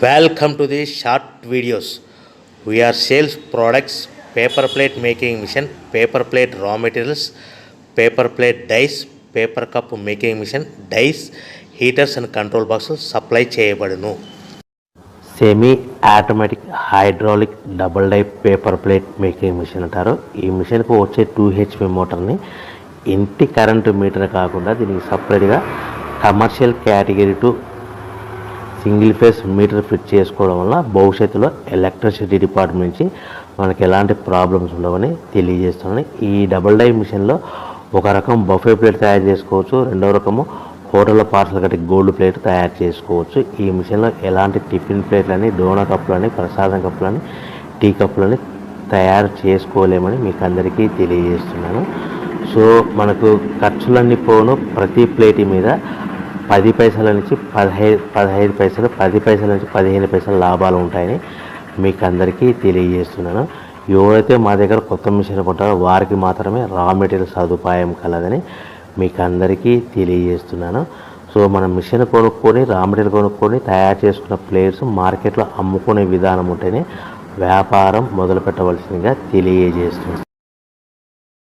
Welcome to the short videos. We are sales products, paper plate making machine, paper plate raw materials, paper plate dies, paper cup making machine, dies, heaters and control boxes supply చేయబడును. Semi automatic hydraulic double die paper plate making machine అంటారు. ఈ మిషన్కు వచ్చే 2HP మోటార్ని ఇంటి current meter కాకుండా దీనికి సపరేట్గా commercial category to single phase metre fit చేసుకోవడం వల్ల భవిష్యత్తులో ఎలక్ట్రిసిటీ డిపార్ట్మెంట్ నుంచి మనకి ఎలాంటి ప్రాబ్లమ్స్ ఉండవని తెలియజేస్తున్నాను. ఈ డబుల్ డై మిషన్లో ఒక రకం బఫే ప్లేట్ తయారు చేసుకోవచ్చు, రెండవ రకము హోటల్లో పార్సల్ కట్టి గోల్డ్ ప్లేట్ తయారు చేసుకోవచ్చు. ఈ మిషన్లో ఎలాంటి టిఫిన్ ప్లేట్లని, డోనా కప్పులని, ప్రసాదం కప్పులని, టీ కప్పులని తయారు చేసుకోలేమని మీకు అందరికీ తెలియజేస్తున్నాను. సో మనకు ఖర్చులన్నీ పోను ప్రతి ప్లేట్ మీద 10 పైసల నుంచి 15 పైసలు, 10 పైసల నుంచి 15 పైసలు లాభాలు ఉంటాయని మీకు అందరికీ తెలియజేస్తున్నాను. ఎవరైతే మా దగ్గర కొత్త మిషన్ కొంటారో వారికి మాత్రమే రా మెటీరియల్ సదుపాయం కలదని మీకు అందరికీ తెలియజేస్తున్నాను. సో మన మిషన్ కొనుక్కొని రా మెటీరియల్ కొనుక్కొని తయారు చేసుకున్న ప్లేట్స్ మార్కెట్లో అమ్ముకునే విధానం ఉంటేనే వ్యాపారం మొదలు పెట్టవలసిందిగా తెలియజేస్తున్నాను.